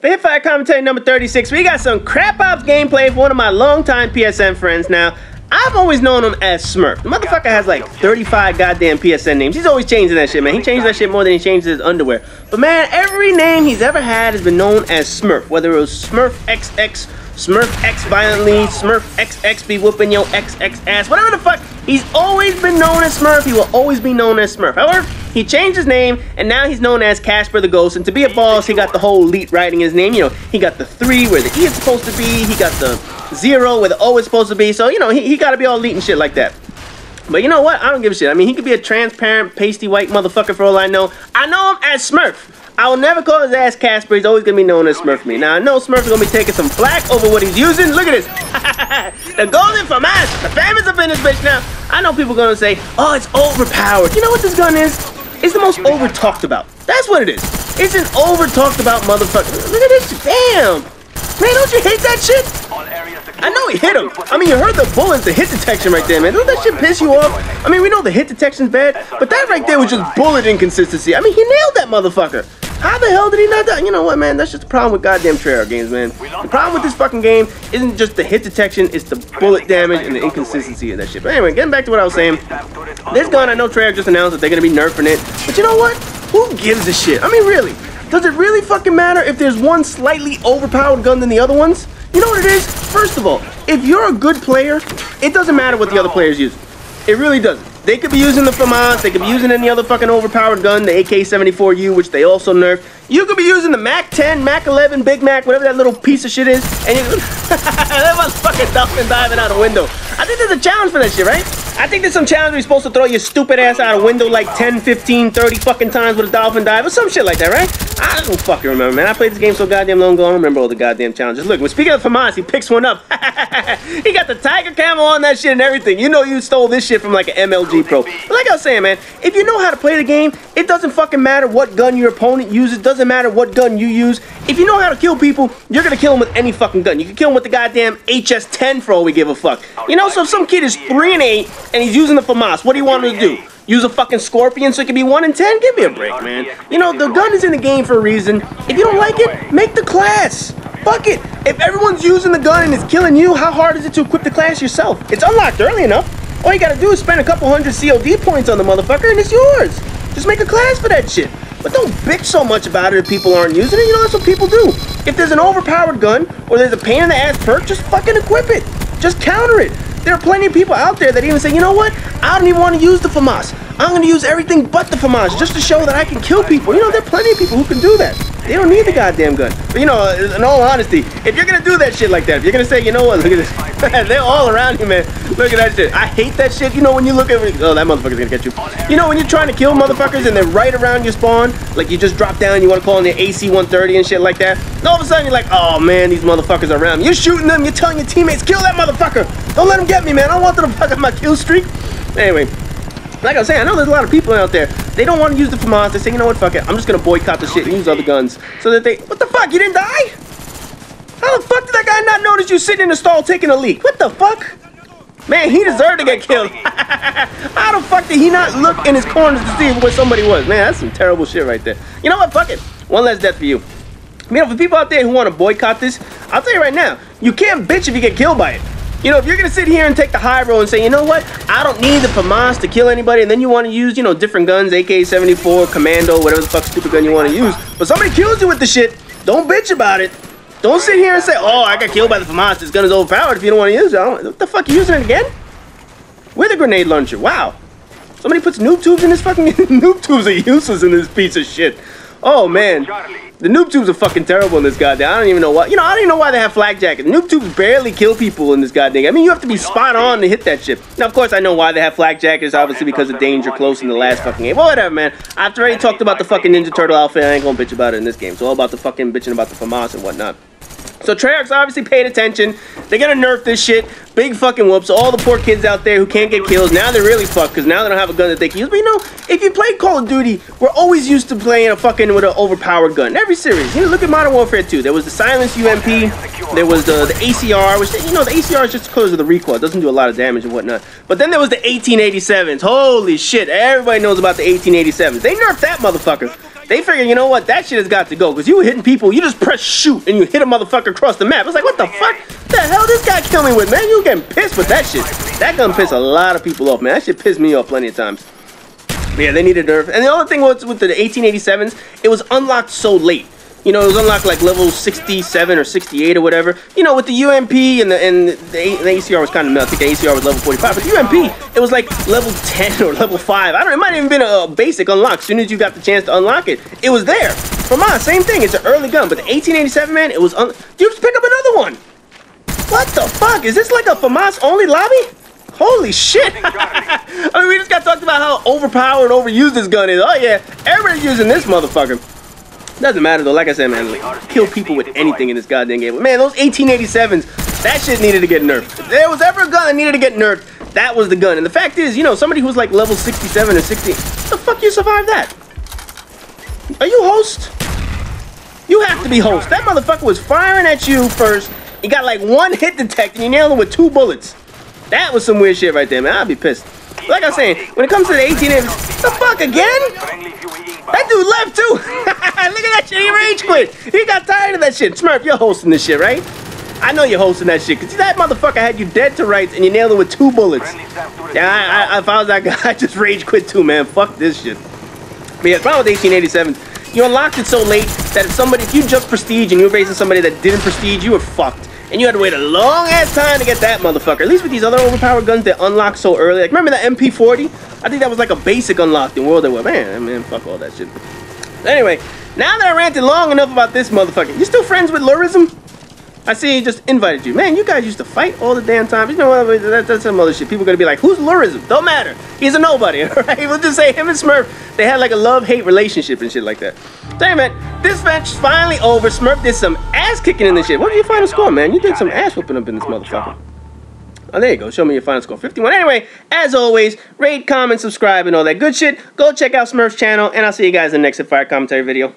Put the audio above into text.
For Hipfire Commentator number 36, we got some Crap Ops gameplay for one of my longtime PSN friends. Now, I've always known him as Smurf. The motherfucker has like 35 goddamn PSN names. He's always changing that shit, man. He changes that shit more than he changes his underwear. But man, every name he's ever had has been known as Smurf. Whether it was Smurf XX, Smurf X Violently, Smurf XX be whooping your XX ass, whatever the fuck. He's always been known as Smurf. He will always be known as Smurf. However, he changed his name, and now he's known as Casp3rtheGh0st. And to be a boss, he got the whole elite writing his name. You know, he got the 3 where the E is supposed to be. He got the 0 where the O is supposed to be. So, you know, he got to be all elite and shit like that. But you know what? I don't give a shit. I mean, he could be a transparent, pasty white motherfucker for all I know. I know him as Smurf. I will never call his ass Casper. He's always going to be known as Smurf me. Now, I know Smurf is going to be taking some flack over what he's using. Look at this. The golden FAMAS. The FAMAS up in this bitch now. I know people are going to say, oh, it's overpowered. You know what this gun is? It's the most over-talked about. That's what it is. It's an over-talked about motherfucker. Look at this. Damn. Man, don't you hate that shit? I know he hit him. I mean, you heard the bullets, the hit detection right there, man. Don't that shit piss you off? I mean, we know the hit detection's bad, but that right there was just bullet inconsistency. I mean, he nailed that motherfucker. How the hell did he not die? You know what, man? That's just the problem with goddamn Treyarch games, man. The problem with this fucking game isn't just the hit detection, it's the bullet damage and the inconsistency of that shit. But anyway, getting back to what I was saying. This gun, I know Treyarch just announced that they're going to be nerfing it. But you know what? Who gives a shit? I mean, really? Does it really fucking matter if there's one slightly overpowered gun than the other ones? You know what it is? First of all, if you're a good player, it doesn't matter what the other players use. It really doesn't. They could be using the FAMAS, they could be using any other fucking overpowered gun, the AK-74U, which they also nerfed. You could be using the MAC-10, MAC-11, Big Mac, whatever that little piece of shit is, and you that motherfucking dolphin diving out a window. I think there's a challenge for that shit, right? I think there's some challenge where you're supposed to throw your stupid ass out a window like 10, 15, 30 fucking times with a dolphin dive, or some shit like that, right? I don't fucking remember, man. I played this game so goddamn long ago, I don't remember all the goddamn challenges. Look, when speaking of FAMAS, he picks one up. He got the tiger camo on that shit and everything. You know you stole this shit from like an MLG pro. But like I was saying, man, if you know how to play the game, it doesn't fucking matter what gun your opponent uses. It doesn't matter what gun you use. If you know how to kill people, you're gonna kill them with any fucking gun. You can kill them with the goddamn HS-10 for all we give a fuck. You know, so if some kid is 3 and 8 and he's using the FAMAS, what do you want him to do? Use a fucking Scorpion so it can be 1 and 10? Give me a break, man. You know, the gun is in the game for a reason. If you don't like it, make the class. Fuck it. If everyone's using the gun and it's killing you, how hard is it to equip the class yourself? It's unlocked early enough. All you gotta do is spend a couple hundred COD points on the motherfucker and it's yours. Just make a class for that shit. But don't bitch so much about it if people aren't using it. You know, that's what people do. If there's an overpowered gun or there's a pain in the ass perk, just fucking equip it. Just counter it. There are plenty of people out there that even say, you know what? I don't even want to use the FAMAS. I'm going to use everything but the FAMAS just to show that I can kill people. You know, there are plenty of people who can do that. They don't need the goddamn gun. But you know, in all honesty, if you're going to do that shit like that, if you're going to say, you know what, look at this. They're all around you, man. Look at that shit. I hate that shit. You know, when you look at it, oh, that motherfucker's going to get you. You know, when you're trying to kill motherfuckers and they're right around your spawn, like you just drop down and you want to call in the AC-130 and shit like that, and all of a sudden you're like, oh man, these motherfuckers are around me. You're shooting them, you're telling your teammates, kill that motherfucker. Don't let him get me, man. I don't want them to fuck up my kill streak. Anyway, like I was saying, I know there's a lot of people out there, they don't want to use the FAMAS. They say, you know what, fuck it. I'm just going to boycott the shit and use other guns. So that they, what the fuck, you didn't die? How the fuck did that guy not notice you sitting in the stall taking a leak? What the fuck? Man, he deserved to get killed. How the fuck did he not look in his corners to see where somebody was? Man, that's some terrible shit right there. You know what, fuck it. One less death for you. You know, for people out there who want to boycott this, I'll tell you right now, you can't bitch if you get killed by it. You know, if you're going to sit here and take the high road and say, you know what, I don't need the FAMAS to kill anybody, and then you want to use, you know, different guns, AK-74, Commando, whatever the fuck stupid gun you want to use, but somebody kills you with the shit, don't bitch about it. Don't sit here and say, oh, I got killed by the FAMAS, this gun is overpowered if you don't want to use it. What the fuck, you using it again? With a grenade launcher, wow. Somebody puts noob tubes in this fucking, noob tubes are useless in this piece of shit. Oh, man. The noob tubes are fucking terrible in this goddamn. I don't even know why. You know, I don't even know why they have flak jackets. Noob tubes barely kill people in this goddamn. I mean, you have to be spot on to hit that shit. Now, of course, I know why they have flak jackets. Obviously, because of danger close in the last fucking game. But whatever, man. I've already talked about the fucking Ninja Turtle outfit. I ain't gonna bitch about it in this game. It's all about the fucking bitching about the FAMAS and whatnot. So Treyarch's obviously paid attention. They're gonna nerf this shit. Big fucking whoops. All the poor kids out there who can't get kills, now they're really fucked because now they don't have a gun that they can use. But you know, if you play Call of Duty, we're always used to playing a fucking with an overpowered gun. Every series. You know, look at Modern Warfare 2. There was the Silence UMP. There was the ACR, which, you know, the ACR is just because of the recoil. It doesn't do a lot of damage and whatnot. But then there was the 1887s. Holy shit. Everybody knows about the 1887s. They nerfed that motherfucker. They figured, you know what, that shit has got to go. Because you were hitting people, you just press shoot and you hit a motherfucker across the map. It's like, what the fuck? The hell this guy kill me with, man? You getting pissed with that shit. That gun pissed a lot of people off, man. That shit pissed me off plenty of times. But yeah, they needed nerf. And the other thing was with the 1887s, it was unlocked so late. You know, it was unlocked like level 67 or 68 or whatever. You know, with the UMP and the ACR was kind of, I think the ACR was level 45. But the UMP, it was like level 10 or level 5. I don't know, it might have even been a basic unlock. As soon as you got the chance to unlock it, it was there. FAMAS, same thing. It's an early gun. But the 1887, man, it was, you just pick up another one. What the fuck? Is this like a FAMAS only lobby? Holy shit. I mean, we just got talked about how overpowered and overused this gun is. Oh yeah, everybody's using this motherfucker. Doesn't matter though, like I said, man, like, kill people with anything in this goddamn game. But man, those 1887s, that shit needed to get nerfed. If there was ever a gun that needed to get nerfed, that was the gun. And the fact is, you know, somebody who's like level 67 or 60, the fuck you survived that? Are you host? You have to be host. That motherfucker was firing at you first. He got like one hit detect and you nailed him with 2 bullets. That was some weird shit right there, man. I'd be pissed. Like I was saying, when it comes to the 1887s, the fuck again? That dude left too. Look at that shit. He rage quit. He got tired of that shit. Smurf, you're hosting this shit, right? I know you're hosting that shit. Because that motherfucker had you dead to rights and you nailed him with 2 bullets. Yeah, if I was that guy, I'd just rage quit too, man. Fuck this shit. But yeah, the problem with 1887s, you unlocked it so late that if you just prestige and you were facing somebody that didn't prestige, you were fucked. And you had to wait a long ass time to get that motherfucker. At least with these other overpowered guns that unlock so early. Like, remember the MP40? I think that was like a basic unlocked in World War. Man, fuck all that shit. Anyway, now that I ranted long enough about this motherfucker, you still friends with Lurism? I see he just invited you. Man, you guys used to fight all the damn time. You know what? That's some other shit. People are gonna be like, who's Lurism? Don't matter. He's a nobody, alright? We'll just say him and Smurf, they had like a love-hate relationship and shit like that. Damn it, this match is finally over. Smurf did some ass kicking in this shit. What did your final score, man? You did some ass whooping up in this motherfucker. Oh, there you go. Show me your final score. 51. Anyway, as always, rate, comment, subscribe, and all that good shit. Go check out Smurf's channel, and I'll see you guys in the next Fire commentary video.